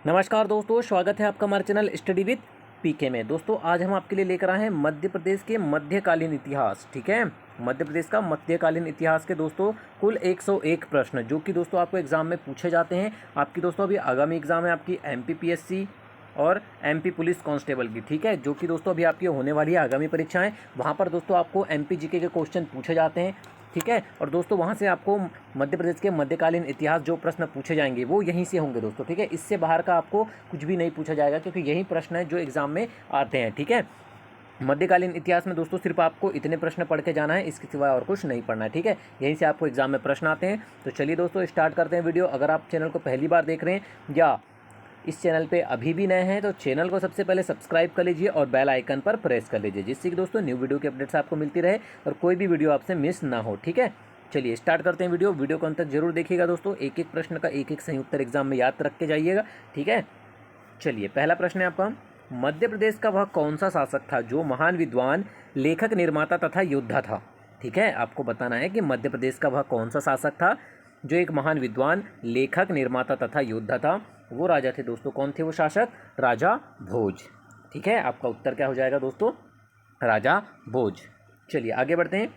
नमस्कार दोस्तों, स्वागत है आपका हमारे चैनल स्टडी विद पीके में। दोस्तों आज हम आपके लिए लेकर आए हैं मध्य प्रदेश के मध्यकालीन इतिहास। ठीक है, मध्य प्रदेश का मध्यकालीन इतिहास के दोस्तों कुल 101 प्रश्न जो कि दोस्तों आपको एग्जाम में पूछे जाते हैं। आपकी दोस्तों अभी आगामी एग्जाम है आपकी एमपीपीएससी और एमपी पुलिस कांस्टेबल की। ठीक है, जो कि दोस्तों अभी आपकी होने वाली है आगामी परीक्षाएं। वहाँ पर दोस्तों आपको एमपी जीके के क्वेश्चन पूछे जाते हैं। ठीक है, और दोस्तों वहाँ से आपको मध्य प्रदेश के मध्यकालीन इतिहास जो प्रश्न पूछे जाएंगे वो यहीं से होंगे दोस्तों। ठीक है, इससे बाहर का आपको कुछ भी नहीं पूछा जाएगा क्योंकि यही प्रश्न है जो एग्जाम में आते हैं। ठीक है, मध्यकालीन इतिहास में दोस्तों सिर्फ आपको इतने प्रश्न पढ़ के जाना है, इसके सिवाय और कुछ नहीं पढ़ना है। ठीक है, यहीं से आपको एग्जाम में प्रश्न आते हैं। तो चलिए दोस्तों स्टार्ट करते हैं वीडियो। अगर आप चैनल को पहली बार देख रहे हैं या इस चैनल पे अभी भी नए हैं तो चैनल को सबसे पहले सब्सक्राइब कर लीजिए और बेल आइकन पर प्रेस कर लीजिए, जिससे कि दोस्तों न्यू वीडियो की अपडेट्स आपको मिलती रहे और कोई भी वीडियो आपसे मिस ना हो। ठीक है, चलिए स्टार्ट करते हैं वीडियो को अंत तक जरूर देखिएगा दोस्तों। एक एक प्रश्न का एक एक सही उत्तर एग्जाम में याद रख के जाइएगा। ठीक है, चलिए पहला प्रश्न है आपका, मध्य प्रदेश का वह कौन सा शासक था जो महान विद्वान, लेखक, निर्माता तथा योद्धा था। ठीक है, आपको बताना है कि मध्य प्रदेश का वह कौन सा शासक था जो एक महान विद्वान, लेखक, निर्माता तथा योद्धा था। वो राजा थे दोस्तों, कौन थे वो शासक? राजा भोज। ठीक है, आपका उत्तर क्या हो जाएगा दोस्तों? राजा भोज। चलिए आगे बढ़ते हैं।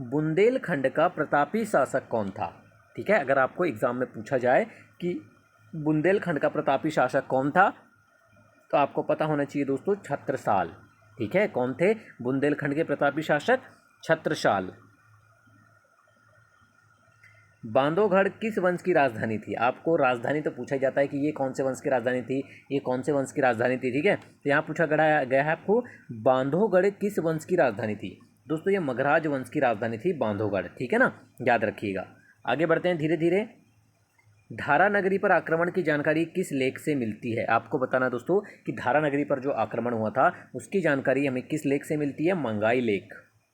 बुंदेलखंड का प्रतापी शासक कौन था? ठीक है, अगर आपको एग्जाम में पूछा जाए कि बुंदेलखंड का प्रतापी शासक कौन था तो आपको पता होना चाहिए दोस्तों छत्रसाल। ठीक है, कौन थे बुंदेलखंड के प्रतापी शासक? छत्रसाल। बांधवगढ़ किस वंश की राजधानी थी? आपको राजधानी तो पूछा जाता है कि ये कौन से वंश की राजधानी थी, ये कौन से वंश की राजधानी थी। ठीक है, तो यहाँ पूछा गया है आपको बांधवगढ़ किस वंश की राजधानी थी। दोस्तों ये मगराज वंश की राजधानी थी बांधवगढ़। ठीक है ना, याद रखिएगा। आगे बढ़ते हैं धीरे धीरे। धारा नगरी पर आक्रमण की जानकारी किस लेख से मिलती है? आपको बताना दोस्तों कि धारा नगरी पर जो आक्रमण हुआ था उसकी जानकारी हमें किस लेख से मिलती है? मंगाई लेख।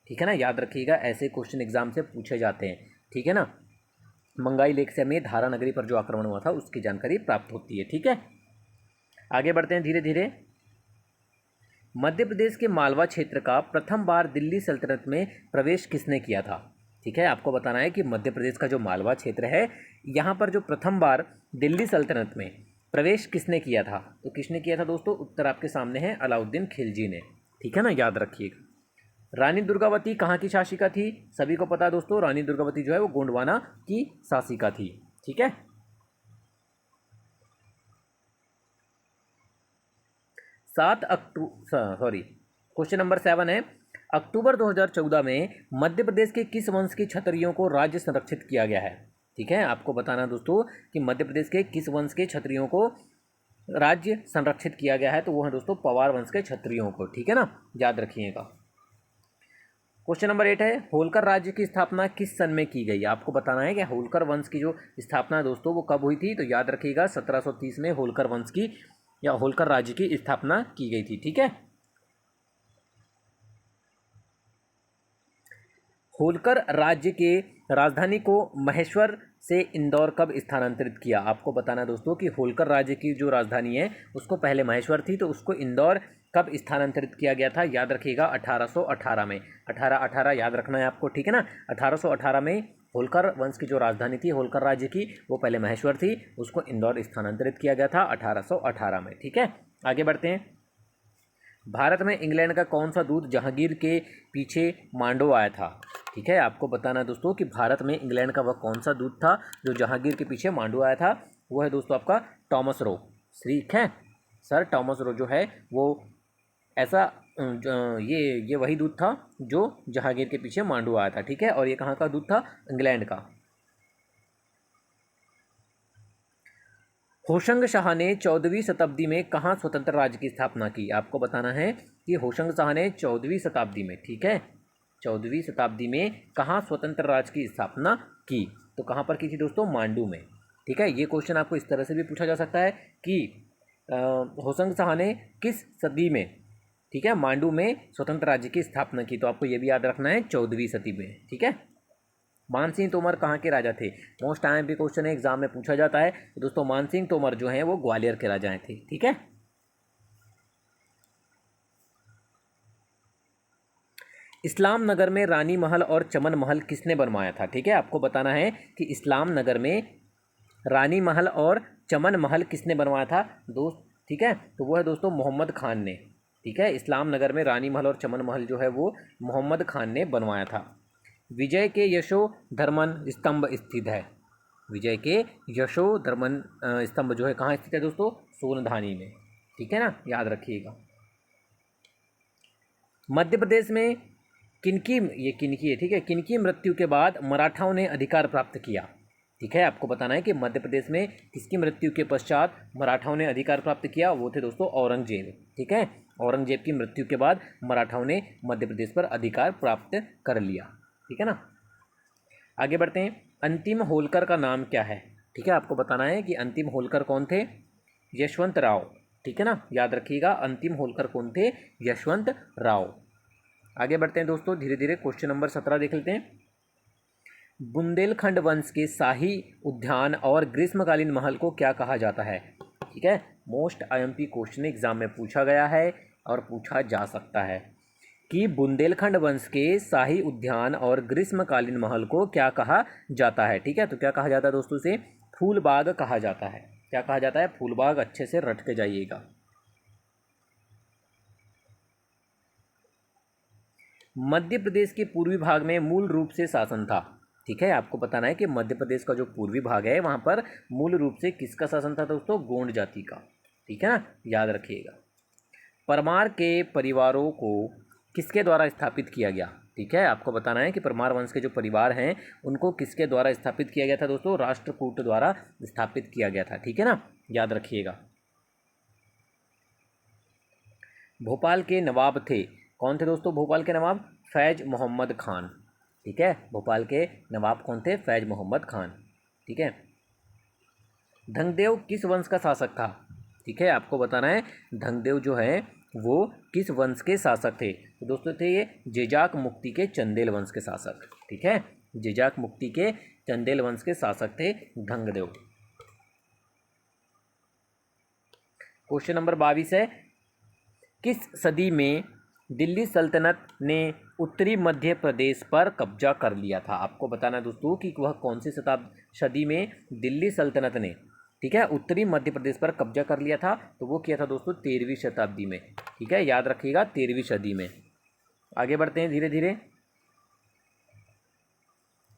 ठीक है ना, याद रखिएगा, ऐसे क्वेश्चन एग्जाम से पूछे जाते हैं। ठीक है ना, मंगाई लेख से हमें धारा नगरी पर जो आक्रमण हुआ था उसकी जानकारी प्राप्त होती है। ठीक है, आगे बढ़ते हैं धीरे धीरे। मध्य प्रदेश के मालवा क्षेत्र का प्रथम बार दिल्ली सल्तनत में प्रवेश किसने किया था? ठीक है, आपको बताना है कि मध्य प्रदेश का जो मालवा क्षेत्र है यहाँ पर जो प्रथम बार दिल्ली सल्तनत में प्रवेश किसने किया था? तो किसने किया था दोस्तों? उत्तर आपके सामने है, अलाउद्दीन खिलजी ने। ठीक है ना, याद रखिएगा। रानी दुर्गावती कहाँ की शासिका थी? सभी को पता है दोस्तों, रानी दुर्गावती जो है वो गोंडवाना की शासिका थी। ठीक है, क्वेश्चन नंबर 7 है, अक्टूबर 2014 में मध्य प्रदेश के किस वंश के क्षत्रियों को राज्य संरक्षित किया गया है? ठीक है, आपको बताना दोस्तों कि मध्य प्रदेश के किस वंश के क्षत्रियों को राज्य संरक्षित किया गया है। तो वो है दोस्तों पवार वंश के क्षत्रियों को। ठीक है ना, याद रखिएगा। क्वेश्चन नंबर 8 है, होलकर राज्य की स्थापना किस सन में की गई? आपको बताना है कि होलकर वंश की जो स्थापना है दोस्तों वो कब हुई थी। तो याद रखिएगा 1730 में होलकर वंश की या होलकर राज्य की स्थापना की गई थी। ठीक है, होलकर राज्य के राजधानी को महेश्वर से इंदौर कब स्थानांतरित किया? आपको बताना है दोस्तों कि होलकर राज्य की जो राजधानी है उसको पहले महेश्वर थी तो उसको इंदौर कब स्थानांतरित किया गया था? याद रखिएगा 1818 में। 1818 याद रखना है आपको। ठीक है ना, 1818 में होलकर वंश की जो राजधानी थी होलकर राज्य की वो पहले महेश्वर थी, उसको इंदौर स्थानांतरित किया गया था 1818 में। ठीक है, आगे बढ़ते हैं। भारत में इंग्लैंड का कौन सा दूत जहांगीर के पीछे मांडो आया था? ठीक है, आपको बताना है दोस्तों कि भारत में इंग्लैंड का वह कौन सा दूत था जो जहांगीर के पीछे मांडो आया था। वो है दोस्तों आपका टॉमस रो। ठीक है, सर टॉमस रो जो है वो ऐसा ये वही दूत था जो जहांगीर के पीछे मांडो आया था। ठीक है, और ये कहाँ का दूत था? इंग्लैंड का। होशंग शाह ने 14वीं शताब्दी में कहाँ स्वतंत्र राज्य की स्थापना की? आपको बताना है कि होशंग शाह ने 14वीं शताब्दी में, ठीक है, 14वीं शताब्दी में कहाँ स्वतंत्र राज्य की स्थापना की? तो कहाँ पर की थी दोस्तों? मांडू में। ठीक है, ये क्वेश्चन आपको इस तरह से भी पूछा जा सकता है कि होशंग शाह ने किस सदी में, ठीक है, मांडू में स्वतंत्र राज्य की स्थापना की? तो आपको ये भी याद रखना है 14वीं सदी में। ठीक है, मानसिंह तोमर कहाँ के राजा थे? मोस्ट टाइम भी क्वेश्चन है, एग्जाम में पूछा जाता है। तो दोस्तों मानसिंह तोमर जो हैं वो ग्वालियर के राजा थे। ठीक है, इस्लाम नगर में रानी महल और चमन महल किसने बनवाया था? ठीक है, आपको बताना है कि इस्लाम नगर में रानी महल और चमन महल किसने बनवाया था दोस्त, ठीक है, तो वो है दोस्तों मोहम्मद खान ने, ठीक है। इस्लाम नगर में रानी महल और चमन महल जो है वो मोहम्मद खान ने बनवाया था। विजय के यशो धर्मन स्तंभ स्थित है, विजय के यशो धर्मन स्तंभ जो है कहाँ स्थित है दोस्तों, सोनधानी में, ठीक है ना, याद रखिएगा। मध्य प्रदेश में किनकी, ये किनकी है, ठीक है, किनकी मृत्यु के बाद मराठाओं ने अधिकार प्राप्त किया, ठीक है, आपको बताना है कि मध्य प्रदेश में किसकी मृत्यु के पश्चात मराठाओं ने अधिकार प्राप्त किया, वो थे दोस्तों औरंगजेब, ठीक है। औरंगजेब की मृत्यु के बाद मराठाओं ने मध्य प्रदेश पर अधिकार प्राप्त कर लिया, ठीक है ना। आगे बढ़ते हैं। अंतिम होलकर का नाम क्या है, ठीक है, आपको बताना है कि अंतिम होलकर कौन थे, यशवंत राव, ठीक है ना, याद रखिएगा अंतिम होलकर कौन थे, यशवंत राव। आगे बढ़ते हैं दोस्तों, धीरे धीरे क्वेश्चन नंबर 17 देख लेते हैं। बुंदेलखंड वंश के शाही उद्यान और ग्रीष्मकालीन महल को क्या कहा जाता है, ठीक है, मोस्ट आईएमपी क्वेश्चन एग्जाम में पूछा गया है और पूछा जा सकता है कि बुंदेलखंड वंश के शाही उद्यान और ग्रीष्मकालीन महल को क्या कहा जाता है, ठीक है, तो क्या कहा जाता है दोस्तों से, फूलबाग कहा जाता है, क्या कहा जाता है, फूलबाग, अच्छे से रट के जाइएगा। मध्य प्रदेश के पूर्वी भाग में मूल रूप से शासन था, ठीक है, आपको बताना है कि मध्य प्रदेश का जो पूर्वी भाग है वहाँ पर मूल रूप से किसका शासन था दोस्तों, गोंड जाति का, ठीक है ना, याद रखिएगा। परमार के परिवारों को किसके द्वारा स्थापित किया गया, ठीक है, आपको बताना है कि परमार वंश के जो परिवार हैं उनको किसके द्वारा स्थापित किया गया था दोस्तों, राष्ट्रकूट द्वारा स्थापित किया गया था, ठीक है ना, याद रखिएगा। भोपाल के नवाब थे, कौन थे दोस्तों भोपाल के नवाब, फैज मोहम्मद खान, ठीक है, भोपाल के नवाब कौन थे, फैज मोहम्मद खान, ठीक है। धंगदेव किस वंश का शासक था, ठीक है, आपको बताना है धंगदेव जो है वो किस वंश के शासक थे, तो दोस्तों थे ये जेजाक मुक्ति के चंदेल वंश के शासक, ठीक है, जेजाक मुक्ति के चंदेल वंश के शासक थे धंगदेव। क्वेश्चन नंबर 22 है, किस सदी में दिल्ली सल्तनत ने उत्तरी मध्य प्रदेश पर कब्जा कर लिया था, आपको बताना है दोस्तों कि वह कौन सी सदी में दिल्ली सल्तनत ने, ठीक है, उत्तरी मध्य प्रदेश पर कब्जा कर लिया था, तो वो किया था दोस्तों 13वीं शताब्दी में, ठीक है, याद रखिएगा 13वीं सदी में। आगे बढ़ते हैं धीरे धीरे।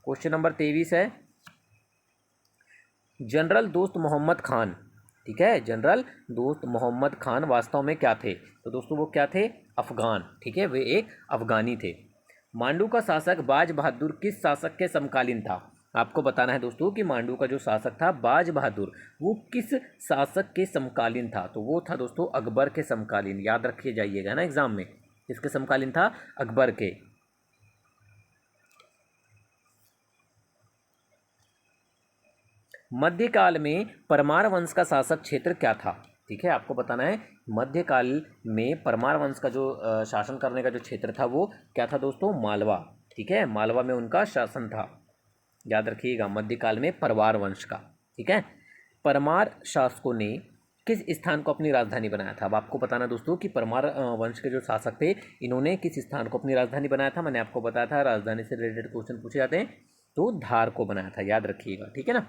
क्वेश्चन नंबर 23 है, जनरल दोस्त मोहम्मद खान, ठीक है, जनरल दोस्त मोहम्मद खान वास्तव में क्या थे, तो दोस्तों वो क्या थे, अफगान, ठीक है, वे एक अफगानी थे। मांडू का शासक बाज बहादुर किस शासक के समकालीन था, आपको बताना है दोस्तों कि मांडू का जो शासक था बाज बहादुर वो किस शासक के समकालीन था, तो वो था दोस्तों अकबर के समकालीन, याद रखिए जाइएगा ना एग्जाम में, किसके समकालीन था, अकबर के। मध्यकाल में परमार वंश का शासक क्षेत्र क्या था, ठीक है, आपको बताना है मध्यकाल में परमार वंश का जो शासन करने का जो क्षेत्र था वो क्या था दोस्तों, मालवा, ठीक है, मालवा में उनका शासन था, याद रखिएगा मध्यकाल में परमार वंश का, ठीक है। परमार शासकों ने किस स्थान को अपनी राजधानी बनाया था, अब आपको बताना दोस्तों कि परमार वंश के जो शासक थे इन्होंने किस स्थान को अपनी राजधानी बनाया था, मैंने आपको बताया था राजधानी से रिलेटेड क्वेश्चन पूछे जाते हैं, तो धार को बनाया था, याद रखिएगा, ठीक है ना।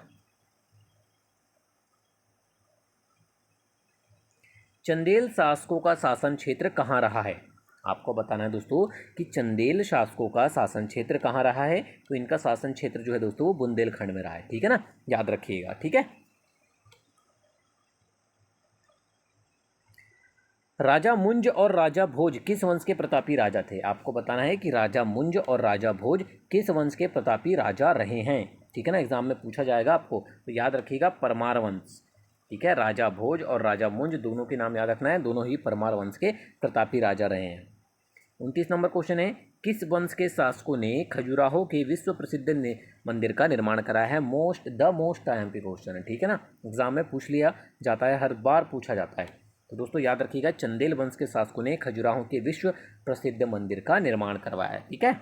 चंदेल शासकों का शासन क्षेत्र कहाँ रहा है, आपको बताना है दोस्तों कि चंदेल शासकों का शासन क्षेत्र कहाँ रहा है, तो इनका शासन क्षेत्र जो है दोस्तों वो बुंदेलखंड में रहा है, ठीक है ना, याद रखिएगा, ठीक है। राजा मुंज और राजा भोज किस वंश के प्रतापी राजा थे, आपको बताना है कि राजा मुंज और राजा भोज किस वंश के प्रतापी राजा रहे हैं, ठीक है ना, एग्जाम में पूछा जाएगा आपको, तो याद रखिएगा परमार वंश, ठीक है, राजा भोज और राजा मुंज दोनों के नाम याद रखना है, दोनों ही परमार वंश के प्रतापी राजा रहे हैं। 29 नंबर क्वेश्चन है, किस वंश के शासकों ने खजुराहो के विश्व प्रसिद्ध मंदिर का निर्माण कराया है, मोस्ट आईएमपी क्वेश्चन है, ठीक है ना, एग्जाम में पूछ लिया जाता है, हर बार पूछा जाता है, तो दोस्तों याद रखिएगा चंदेल वंश के शासकों ने खजुराहो के विश्व प्रसिद्ध मंदिर का निर्माण करवाया है, ठीक है।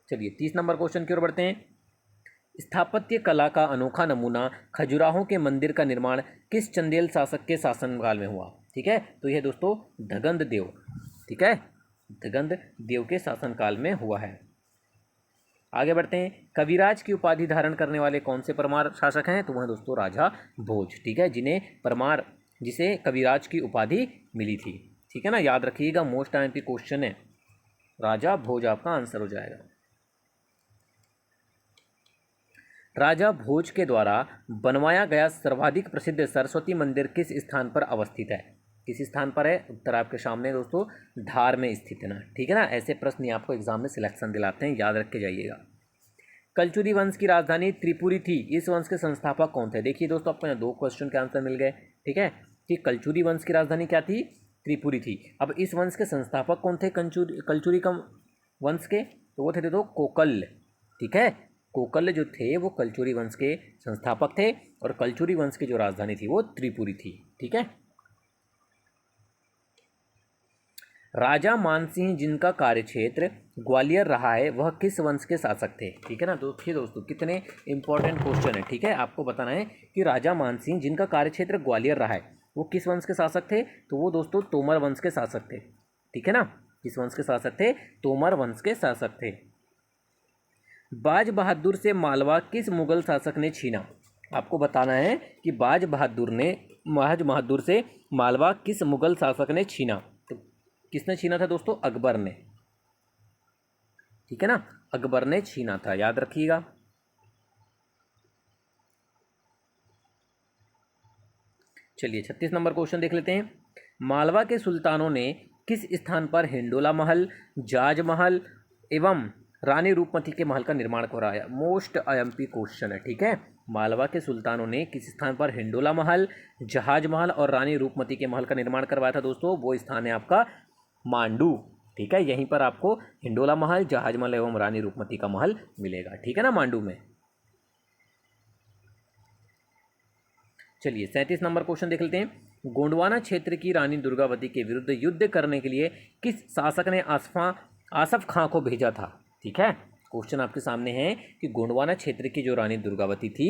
चलिए 30 नंबर क्वेश्चन की ओर बढ़ते हैं। स्थापत्य कला का अनोखा नमूना खजुराहो के मंदिर का निर्माण किस चंदेल शासक के शासनकाल में हुआ, ठीक है, तो यह दोस्तों धगंद देव, ठीक है, धगंद देव के शासनकाल में हुआ है। आगे बढ़ते हैं, कविराज की उपाधि धारण करने वाले कौन से परमार शासक हैं? तो वह दोस्तों राजा भोज, ठीक है, जिसे कविराज की उपाधि मिली थी, ठीक है ना, याद रखिएगा, मोस्ट आईएमपी क्वेश्चन है, राजा भोज आपका आंसर हो जाएगा। राजा भोज के द्वारा बनवाया गया सर्वाधिक प्रसिद्ध सरस्वती मंदिर किस स्थान पर अवस्थित है? किस स्थान पर है? उत्तर आपके सामने दोस्तों, धार में स्थित है ना, ठीक है ना। ऐसे प्रश्न आपको एग्जाम में सिलेक्शन दिलाते हैं, याद रख के जाइएगा। कलचुरी वंश की राजधानी त्रिपुरी थी, इस वंश के संस्थापक कौन थे? देखिए दोस्तों, आपको यहाँ 2 क्वेश्चन के आंसर मिल गए, ठीक है, कि कलचुरी वंश की राजधानी क्या थी? त्रिपुरी थी। अब इस वंश के संस्थापक कौन थे कलचुरी का वंश के? तो वो थे दोस्तों कोकल, ठीक है, कोकल जो थे वो कलचुरी वंश के संस्थापक थे, और कलचुरी वंश की जो राजधानी थी वो त्रिपुरी थी, ठीक है। राजा मानसिंह जिनका कार्यक्षेत्र ग्वालियर रहा है, वह किस वंश के शासक थे? ठीक है ना। तो देखिए दोस्तों, कितने इंपॉर्टेंट क्वेश्चन है, ठीक है। आपको बताना है कि राजा मानसिंह जिनका कार्यक्षेत्र ग्वालियर रहा है, वो किस वंश के शासक थे? तो वो दोस्तों तोमर वंश के शासक थे, ठीक है ना। किस वंश के शासक थे? तोमर वंश के शासक थे। बाज बहादुर से मालवा किस मुगल शासक ने छीना? आपको बताना है कि बाज बहादुर से मालवा किस मुगल शासक ने छीना? तो किसने छीना था दोस्तों? अकबर ने, ठीक है ना, अकबर ने छीना था, याद रखिएगा। चलिए 36 नंबर क्वेश्चन देख लेते हैं। मालवा के सुल्तानों ने किस स्थान पर हिंडोला महल, जाज महल एवं रानी रूपमती के महल का निर्माण कराया? मोस्ट आईएमपी क्वेश्चन है, ठीक है। मालवा के सुल्तानों ने किस स्थान पर हिंडोला महल, जहाज महल और रानी रूपमती के महल का निर्माण करवाया था दोस्तों? वो स्थान है आपका मांडू, ठीक है। यहीं पर आपको हिंडोला महल, जहाज महल एवं रानी रूपमती का महल मिलेगा, ठीक है ना, मांडू में। चलिए 37 नंबर क्वेश्चन देख लेते हैं। गोंडवाना क्षेत्र की रानी दुर्गावती के विरुद्ध युद्ध करने के लिए किस शासक ने आसफ खां को भेजा था? ठीक है, क्वेश्चन आपके सामने है कि गोंडवाना क्षेत्र की जो रानी दुर्गावती थी,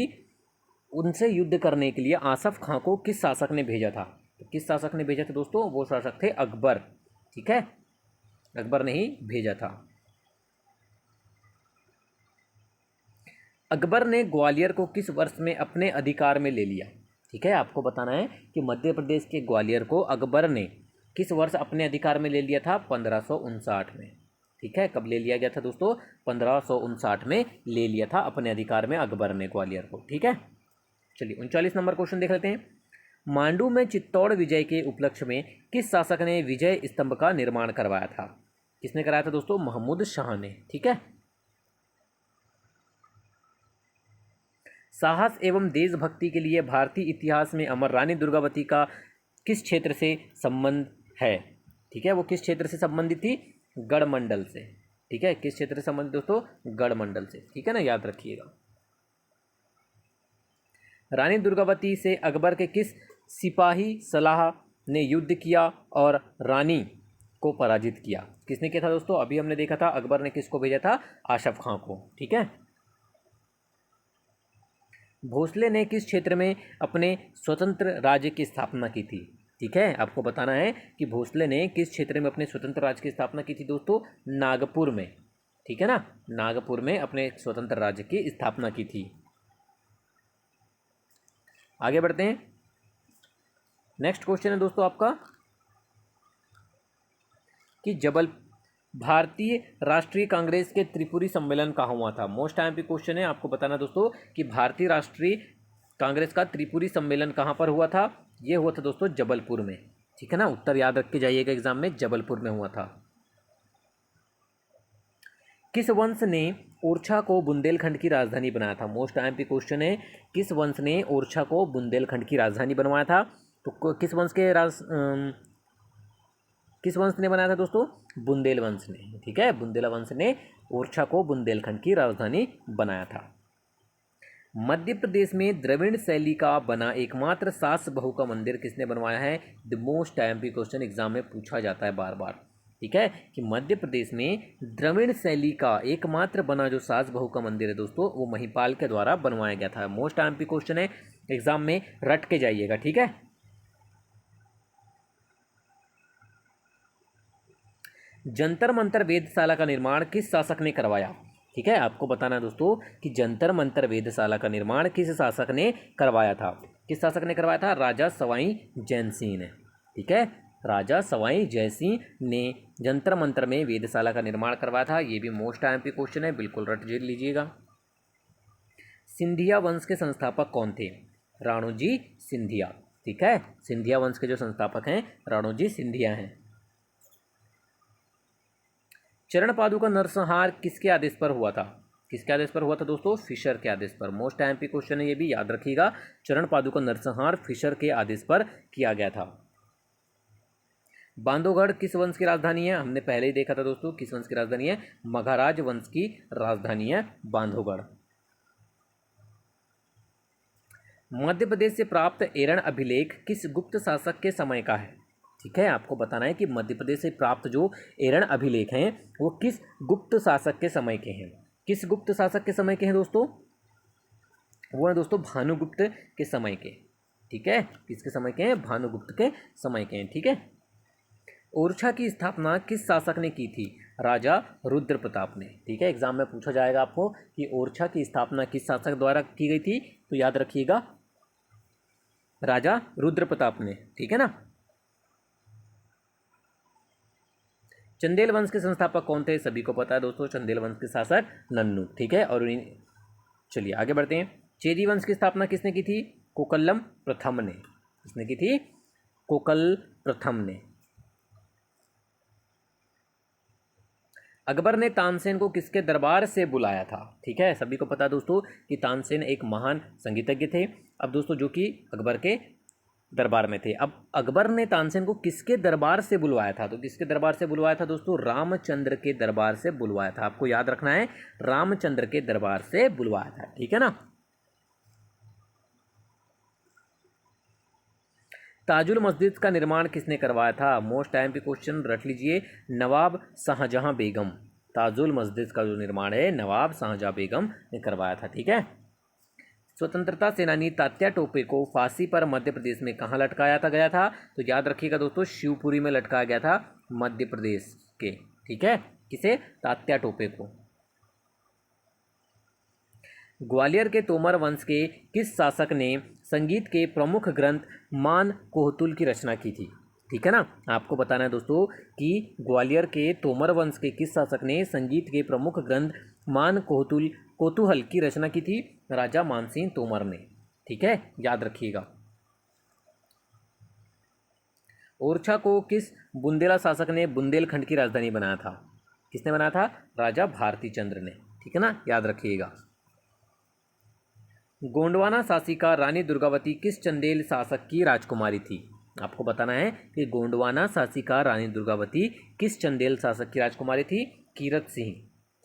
उनसे युद्ध करने के लिए आसफ खां को किस शासक ने भेजा था? तो किस शासक ने भेजा था दोस्तों? वो शासक थे अकबर, ठीक है, अकबर ने ही भेजा था। अकबर ने ग्वालियर को किस वर्ष में अपने अधिकार में ले लिया? ठीक है, आपको बताना है कि मध्य प्रदेश के ग्वालियर को अकबर ने किस वर्ष अपने अधिकार में ले लिया था? 1559 में, ठीक है। कब ले लिया गया था दोस्तों? 1559 में ले लिया था अपने अधिकार में अकबर ने ग्वालियर को, ठीक है। चलिए 39 नंबर क्वेश्चन देख लेते हैं। मांडू में चित्तौड़ विजय के उपलक्ष्य में किस शासक ने विजय स्तंभ का निर्माण करवाया था? किसने कराया था दोस्तों? महमूद शाह ने, ठीक है। साहस एवं देशभक्ति के लिए भारतीय इतिहास में अमर रानी दुर्गावती का किस क्षेत्र से संबंध है? ठीक है, वो किस क्षेत्र से संबंधित थी? गढ़मंडल से, ठीक है। किस क्षेत्र से संबंधित दोस्तों? गढ़मंडल से, ठीक है ना, याद रखिएगा। रानी दुर्गावती से अकबर के किस सिपाही सलाह ने युद्ध किया और रानी को पराजित किया? किसने किया था दोस्तों? अभी हमने देखा था अकबर ने किसको भेजा था? आसफ खां को, ठीक है। भोसले ने किस क्षेत्र में अपने स्वतंत्र राज्य की स्थापना की थी? ठीक है, आपको बताना है कि भोसले ने किस क्षेत्र में अपने स्वतंत्र राज्य की स्थापना की थी दोस्तों? नागपुर में, ठीक है ना, नागपुर में अपने स्वतंत्र राज्य की स्थापना की थी। आगे बढ़ते हैं। नेक्स्ट क्वेश्चन है दोस्तों आपका कि भारतीय राष्ट्रीय कांग्रेस के त्रिपुरी सम्मेलन कहाँ हुआ था? मोस्ट आईएमपी क्वेश्चन है, आपको बताना दोस्तों कि भारतीय राष्ट्रीय कांग्रेस का त्रिपुरी सम्मेलन कहाँ पर हुआ था? ये हुआ था दोस्तों जबलपुर में, ठीक है ना। उत्तर याद रख के जाइएगा एग्जाम में, जबलपुर में हुआ था। किस वंश ने ओरछा को बुंदेलखंड की राजधानी बनाया था? मोस्ट आईएमपी क्वेश्चन है, किस वंश ने ओरछा को बुंदेलखंड की राजधानी बनवाया था? तो किस वंश ने बनाया था दोस्तों? बुंदेल वंश ने, ठीक है। बुंदेला वंश ने ओरछा को बुंदेलखंड की राजधानी बनाया था। मध्य प्रदेश में द्रविड़ शैली का बना एकमात्र सास बहू का मंदिर किसने बनवाया है? The most IMP question exam में पूछा जाता है बार बार, ठीक है, कि मध्य प्रदेश में द्रविड़ शैली का एकमात्र बना जो सास बहू का मंदिर है दोस्तों, वो महिपाल के द्वारा बनवाया गया था। मोस्ट आईएमपी क्वेश्चन है, एग्जाम में रट के जाइएगा, ठीक है। जंतर मंतर वेधशाला का निर्माण किस शासक ने करवाया? ठीक है, आपको बताना है दोस्तों कि जंतर मंतर वेधशाला का निर्माण किस शासक ने करवाया था। किस शासक ने करवाया था? राजा सवाई जयसिंह ने। ठीक है, राजा सवाई जयसिंह ने जंतर मंतर में वेधशाला का निर्माण करवाया था। ये भी मोस्ट आईएमपी क्वेश्चन है, बिल्कुल रट लीजिएगा। सिंधिया वंश के संस्थापक कौन थे? राणोजी सिंधिया। ठीक है, सिंधिया वंश के जो संस्थापक हैं राणोजी सिंधिया हैं। चरण पादुका नरसंहार किसके आदेश पर हुआ था? किसके आदेश पर हुआ था दोस्तों? फिशर के आदेश पर। मोस्ट आईएमपी क्वेश्चन है, ये भी याद रखिएगा। चरण पादुका नरसंहार फिशर के आदेश पर किया गया था। बांधवगढ़ किस वंश की राजधानी है? हमने पहले ही देखा था दोस्तों, किस वंश की राजधानी है? मगहराज वंश की राजधानी है बांधवगढ़। मध्य प्रदेश से प्राप्त एरण अभिलेख किस गुप्त शासक के समय का है? ठीक है, आपको बताना है कि मध्य प्रदेश से प्राप्त जो एरण अभिलेख हैं वो किस गुप्त शासक के समय के हैं। किस गुप्त शासक के समय के हैं दोस्तों? वो है दोस्तों भानुगुप्त के समय के। ठीक है, किसके समय के हैं? भानुगुप्त के समय के हैं। ठीक है, ओरछा की स्थापना किस शासक ने की थी? राजा रुद्र प्रताप ने। ठीक है, एग्जाम में पूछा जाएगा आपको कि ओरछा की स्थापना किस शासक द्वारा की गई थी, तो याद रखिएगा राजा रुद्र प्रताप ने। ठीक है ना। चंदेल वंश के संस्थापक कौन थे? सभी को पता है दोस्तों, चंदेल वंश के शासक नन्नू। ठीक है, और चलिए आगे बढ़ते हैं। चेदी वंश की स्थापना किसने की थी? कोकल्लम प्रथम ने। किसने की थी? कोकल प्रथम ने। अकबर ने तानसेन को किसके दरबार से बुलाया था? ठीक है, सभी को पता है दोस्तों कि तानसेन एक महान संगीतज्ञ थे। अब दोस्तों जो कि अकबर के दरबार में थे। अब अकबर ने तानसेन को किसके दरबार से बुलवाया था? तो किसके दरबार से बुलवाया था दोस्तों? रामचंद्र के दरबार से बुलवाया था। आपको याद रखना है, रामचंद्र के दरबार से बुलवाया था। ठीक है ना। ताजुल मस्जिद का निर्माण किसने करवाया था? मोस्ट आईएमपी क्वेश्चन, रट लीजिए। नवाब शाहजहां बेगम। ताजुल मस्जिद का जो निर्माण है नवाब शाहजहां बेगम ने करवाया था। ठीक है। स्वतंत्रता सेनानी तात्या टोपे को फांसी पर मध्य प्रदेश में कहाँ लटकाया था गया था? तो याद रखिएगा दोस्तों, शिवपुरी में लटकाया गया था मध्य प्रदेश के। ठीक है, किसे? तात्या टोपे को। ग्वालियर के तोमर वंश के किस शासक ने संगीत के प्रमुख ग्रंथ मान कोहतुल की रचना की थी? ठीक है ना, आपको बताना है दोस्तों कि ग्वालियर के तोमर वंश के किस शासक ने संगीत के प्रमुख ग्रंथ मान कोतूहल की रचना की थी? राजा मानसिंह तोमर ने। ठीक है, याद रखिएगा। ओरछा को किस बुंदेला शासक ने बुंदेलखंड की राजधानी बनाया था? किसने बनाया था? राजा भारती चंद्र ने। ठीक है ना, याद रखिएगा। गोंडवाना शासिका रानी दुर्गावती किस चंदेल शासक की राजकुमारी थी? आपको बताना है कि गोंडवाना शासिका रानी दुर्गावती किस चंदेल शासक की राजकुमारी थी? कीरत सिंह।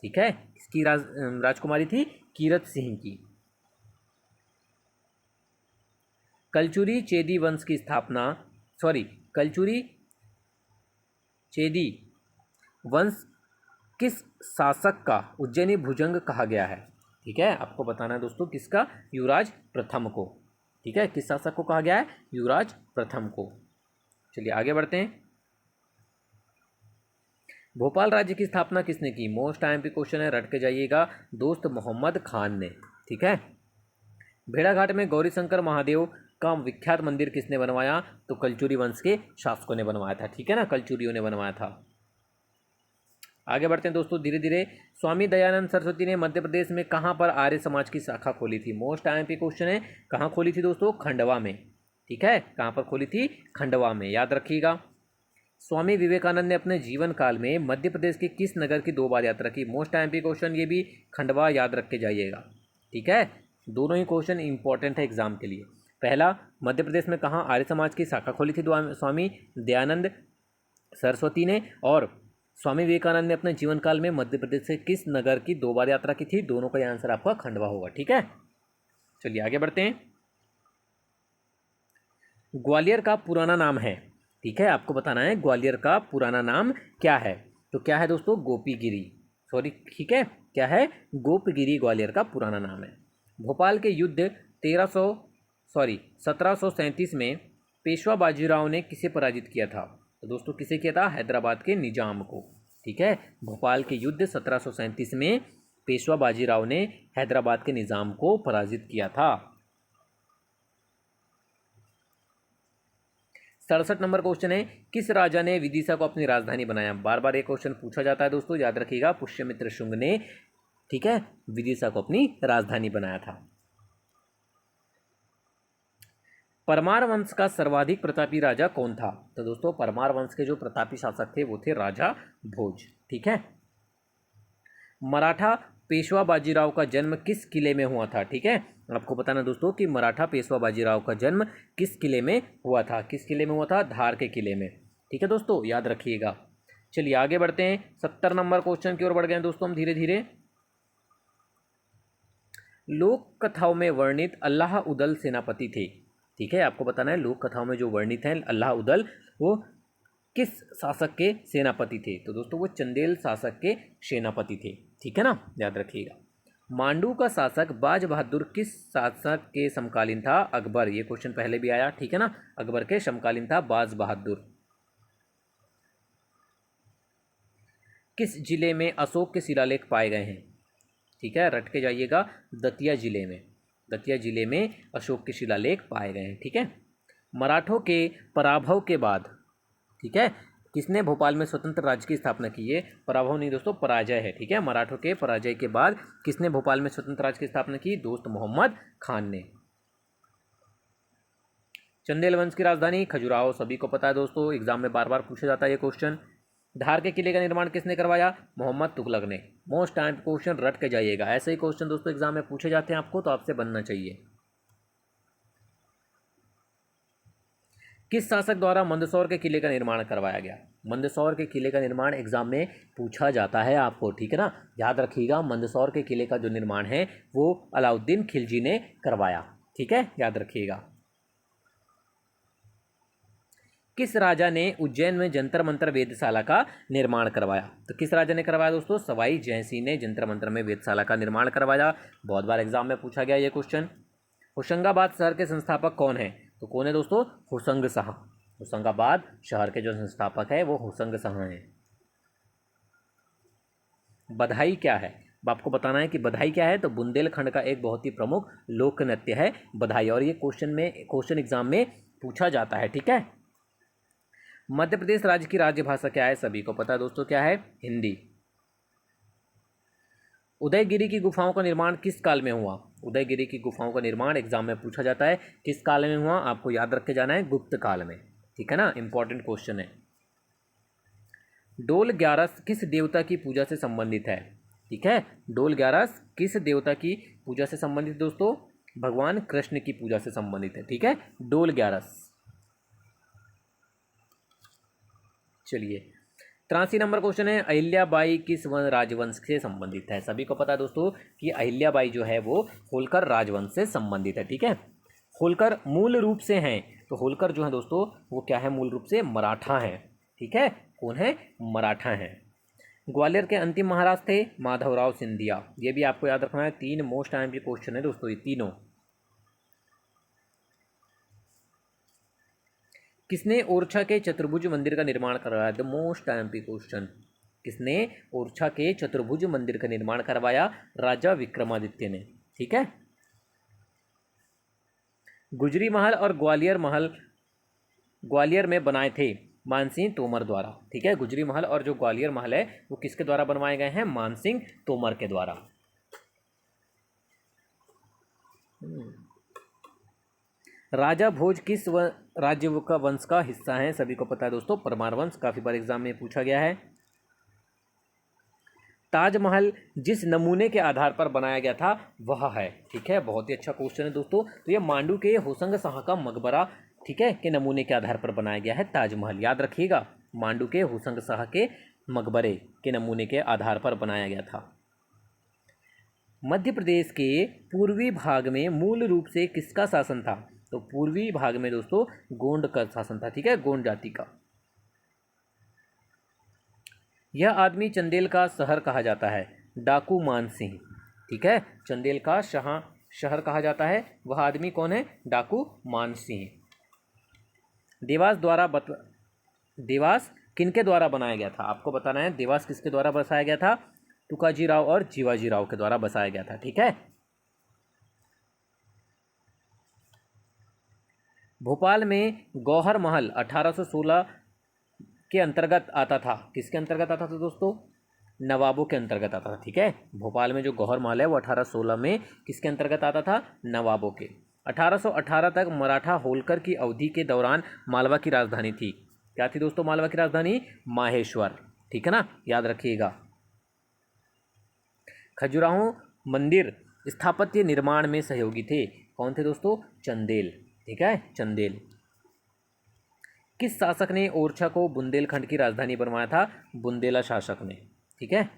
ठीक है, किसकी राजकुमारी थी? कीरत सिंह की। कलचुरी चेदी वंश की स्थापना, कलचुरी चेदी वंश किस शासक का उज्जैनी भुजंग कहा गया है? ठीक है, आपको बताना है दोस्तों किसका? युवराज प्रथम को। ठीक है, किस शासक को कहा गया है? युवराज प्रथम को। चलिए आगे बढ़ते हैं। भोपाल राज्य की स्थापना किसने की? मोस्ट आईएमपी क्वेश्चन है, रट के जाइएगा दोस्त, मोहम्मद खान ने। ठीक है। भेड़ाघाट में गौरी शंकर महादेव का विख्यात मंदिर किसने बनवाया? तो कलचुरी वंश के शासकों ने बनवाया था। ठीक है ना, कलचुरियों ने बनवाया था। आगे बढ़ते हैं दोस्तों धीरे धीरे। स्वामी दयानंद सरस्वती ने मध्य प्रदेश में कहाँ पर आर्य समाज की शाखा खोली थी? मोस्ट आईएमपी क्वेश्चन है, कहाँ खोली थी दोस्तों? खंडवा में। ठीक है, कहाँ पर खोली थी? खंडवा में, याद रखिएगा। स्वामी विवेकानंद ने अपने जीवन काल में मध्य प्रदेश के किस नगर की 2 बार यात्रा की? मोस्ट आईएमपी क्वेश्चन, ये भी खंडवा, याद रख के जाइएगा। ठीक है, दोनों ही क्वेश्चन इंपॉर्टेंट है एग्जाम के लिए। पहला, मध्य प्रदेश में कहाँ आर्य समाज की शाखा खोली थी स्वामी दयानंद सरस्वती ने, और स्वामी विवेकानंद ने अपने जीवन काल में मध्य प्रदेश से किस नगर की 2 बार यात्रा की थी? दोनों का आंसर आपका खंडवा होगा। ठीक है, चलिए आगे बढ़ते हैं। ग्वालियर का पुराना नाम है। ठीक है, आपको बताना है ग्वालियर का पुराना नाम क्या है? तो क्या है दोस्तों? गोपीगिरी। ठीक है, क्या है? गोपगिरी ग्वालियर का पुराना नाम है। भोपाल के युद्ध 1737 में पेशवा बाजीराव ने किसे पराजित किया था? तो दोस्तों किसे किया था? हैदराबाद के निजाम को। ठीक है, भोपाल के युद्ध 1737 में पेशवा बाजीराव ने हैदराबाद के निज़ाम को पराजित किया था? 67 नंबर क्वेश्चन है, किस राजा ने विदिशा को अपनी राजधानी बनाया? बार बार ये क्वेश्चन पूछा जाता है दोस्तों, याद रखिएगा। पुष्यमित्र शुंग ने, ठीक है, विदिशा को अपनी राजधानी बनाया था। परमार वंश का सर्वाधिक प्रतापी राजा कौन था? तो दोस्तों परमार वंश के जो प्रतापी शासक थे वो थे राजा भोज, ठीक है। मराठा पेशवा बाजीराव का जन्म किस किले में हुआ था? ठीक है, आपको बताना दोस्तों कि मराठा पेशवा बाजीराव का जन्म किस किले में हुआ था? किस किले में हुआ था? धार के किले में, ठीक है दोस्तों, याद रखिएगा। चलिए आगे बढ़ते हैं, 70 नंबर क्वेश्चन की ओर बढ़ गए हैं दोस्तों हम धीरे धीरे। लोक कथाओं में वर्णित अल्लाह उदल सेनापति थे, ठीक है, आपको बताना है लोक कथाओं में जो वर्णित हैं अल्लाह उदल, वो किस शासक के सेनापति थे? तो दोस्तों वो चंदेल शासक के सेनापति थे, ठीक है ना, याद रखिएगा। मांडू का शासक बाज बहादुर किस शासक के समकालीन था? अकबर, ये क्वेश्चन पहले भी आया, ठीक है ना, अकबर के समकालीन था बाज बहादुर। किस जिले में अशोक के शिलालेख पाए गए हैं? ठीक है, रट के जाइएगा, दतिया जिले में, दतिया जिले में अशोक के शिलालेख पाए गए हैं, ठीक है। मराठों के पराभव के बाद, ठीक है, किसने भोपाल में स्वतंत्र राज्य की स्थापना की? है पराभव नहीं दोस्तों, पराजय है, ठीक है। मराठों के पराजय के बाद किसने भोपाल में स्वतंत्र राज्य की स्थापना की? दोस्त मोहम्मद खान ने। चंदेल वंश की राजधानी खजुराहो, सभी को पता है दोस्तों, एग्जाम में बार बार पूछा जाता है ये क्वेश्चन। धार के किले का निर्माण किसने करवाया? मोहम्मद तुगलक ने। मोस्ट टाइम क्वेश्चन रट के जाइएगा, ऐसे ही क्वेश्चन दोस्तों एग्जाम में पूछे जाते हैं आपको, तो आपसे बनना चाहिए। किस शासक द्वारा मंदसौर के किले का निर्माण करवाया गया? मंदसौर के किले का निर्माण एग्जाम में पूछा जाता है आपको, ठीक है ना, याद रखिएगा। मंदसौर के किले का जो निर्माण है वो अलाउद्दीन खिलजी ने करवाया, ठीक है, याद रखिएगा। किस राजा ने उज्जैन में जंतर मंतर वेधशाला का निर्माण करवाया? तो किस राजा ने करवाया दोस्तों? सवाई जयसिंह ने जंतर मंतर में वेधशाला का निर्माण करवाया। बहुत बार एग्जाम में पूछा गया ये क्वेश्चन। होशंगाबाद शहर के संस्थापक कौन है? तो कौन है दोस्तों? होशंग शाह। होशंगाबाद शहर के जो संस्थापक है वो होशंग शाह हैं। बधाई क्या है? आपको बताना है कि बधाई क्या है। तो बुंदेलखंड का एक बहुत ही प्रमुख लोक नृत्य है बधाई, और ये क्वेश्चन एग्जाम में पूछा जाता है, ठीक है। मध्य प्रदेश राज्य की राज्य भाषा क्या है? सभी को पता है दोस्तों, क्या है? हिंदी। उदयगिरी की गुफाओं का निर्माण किस काल में हुआ? उदयगिरी की गुफाओं का निर्माण एग्जाम में पूछा जाता है, किस काल में हुआ? आपको याद रख के जाना है, गुप्त काल में, ठीक है ना, इंपॉर्टेंट क्वेश्चन है। डोल ग्यारस किस देवता की पूजा से संबंधित है? ठीक है, डोल ग्यारस किस देवता की पूजा से संबंधित दोस्तों? भगवान कृष्ण की पूजा से संबंधित है, ठीक है, डोल ग्यारस। चलिए 83 नंबर क्वेश्चन है, अहिल्याबाई किस राजवंश से संबंधित है? सभी को पता है दोस्तों कि अहिल्याबाई जो है वो होलकर राजवंश से संबंधित है, ठीक है। होलकर मूल रूप से हैं, तो होलकर जो है दोस्तों वो क्या है? मूल रूप से मराठा हैं, ठीक है। कौन है? मराठा हैं। ग्वालियर के अंतिम महाराज थे माधवराव सिंधिया, ये भी आपको याद रखना है। 3 मोस्ट टाइम के क्वेश्चन है दोस्तों ये तीनों। किसने ओरछा के चतुर्भुज मंदिर का निर्माण करवाया? The most MP question. किसने ओरछा के चतुर्भुज मंदिर का निर्माण करवाया? राजा विक्रमादित्य ने, ठीक है। गुजरी महल और ग्वालियर महल ग्वालियर में बनाए थे मानसिंह तोमर द्वारा, ठीक है। गुजरी महल और जो ग्वालियर महल है वो किसके द्वारा बनवाए गए हैं? मानसिंह तोमर के द्वारा। राजा भोज किस राज्य का वंश का हिस्सा है? सभी को पता है दोस्तों, परमार वंश, काफी बार एग्जाम में पूछा गया है। ताजमहल जिस नमूने के आधार पर बनाया गया था वह है, ठीक है, बहुत ही अच्छा क्वेश्चन है दोस्तों। तो ये मांडू के होशंग शाह का मकबरा, ठीक है, के नमूने के आधार पर बनाया गया है ताजमहल, याद रखिएगा। मांडू के होशंग शाह के मकबरे के नमूने के आधार पर बनाया गया था। मध्य प्रदेश के पूर्वी भाग में मूल रूप से किसका शासन था? तो पूर्वी भाग में दोस्तों गोंड का शासन था, ठीक है, गोंड जाति का। यह आदमी चंदेल का शहर कहा जाता है, डाकू मानसिंह, ठीक है, चंदेल का शहर कहा जाता है, वह आदमी कौन है? डाकू मानसिंह। देवास किनके द्वारा बनाया गया था? आपको बताना है देवास किसके द्वारा बसाया गया था? तुकाजी राव और जीवाजी राव के द्वारा बसाया गया था। ठीक है। भोपाल में गौहर महल 1816 के अंतर्गत आता था। किसके अंतर्गत आता था दोस्तों? नवाबों के अंतर्गत आता था। ठीक है। भोपाल में जो गौहर महल है वो 1816 में किसके अंतर्गत आता था? नवाबों के। 1818 तक मराठा होलकर की अवधि के दौरान मालवा की राजधानी थी। क्या थी दोस्तों मालवा की राजधानी? माहेश्वर। ठीक है ना, याद रखिएगा। खजुराहो मंदिर स्थापत्य निर्माण में सहयोगी थे। कौन थे दोस्तों? चंदेल। ठीक है, चंदेल। किस शासक ने ओरछा को बुंदेलखंड की राजधानी बनवाया था? बुंदेला शासक ने। ठीक है।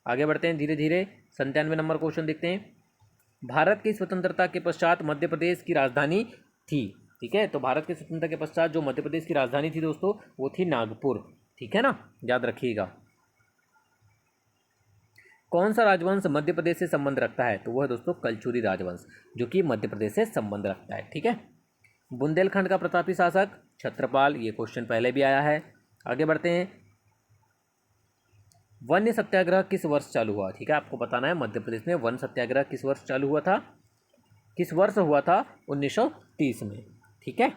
आगे बढ़ते हैं धीरे धीरे। 97 नंबर क्वेश्चन देखते हैं। भारत की स्वतंत्रता के पश्चात मध्य प्रदेश की राजधानी थी। ठीक है, तो भारत की स्वतंत्रता के पश्चात जो मध्य प्रदेश की राजधानी थी दोस्तों वो थी नागपुर। ठीक है ना, याद रखिएगा। कौन सा राजवंश मध्य प्रदेश से संबंध रखता है? तो वह दोस्तों कलचुरी राजवंश, जो कि मध्य प्रदेश से संबंध रखता है। ठीक है। बुंदेलखंड का प्रतापी शासक छत्रपाल। ये क्वेश्चन पहले भी आया है। आगे बढ़ते हैं। वन्य सत्याग्रह किस वर्ष चालू हुआ? ठीक है, आपको बताना है मध्य प्रदेश में वन सत्याग्रह किस वर्ष चालू हुआ था? किस वर्ष हुआ था? 1930 में। ठीक है।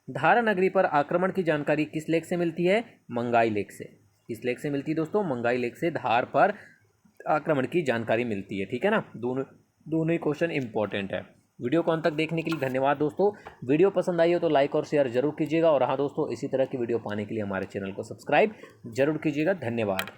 धारा नगरी पर आक्रमण की जानकारी किस लेख से मिलती है? मंगाई लेख से। किस लेख से मिलती है दोस्तों? मंगाई लेख से धार पर आक्रमण की जानकारी मिलती है। ठीक है ना, दोनों ही क्वेश्चन इंपॉर्टेंट है। वीडियो को अंत तक देखने के लिए धन्यवाद दोस्तों। वीडियो पसंद आई हो तो लाइक और शेयर जरूर कीजिएगा, और हाँ दोस्तों, इसी तरह की वीडियो पाने के लिए हमारे चैनल को सब्सक्राइब जरूर कीजिएगा। धन्यवाद।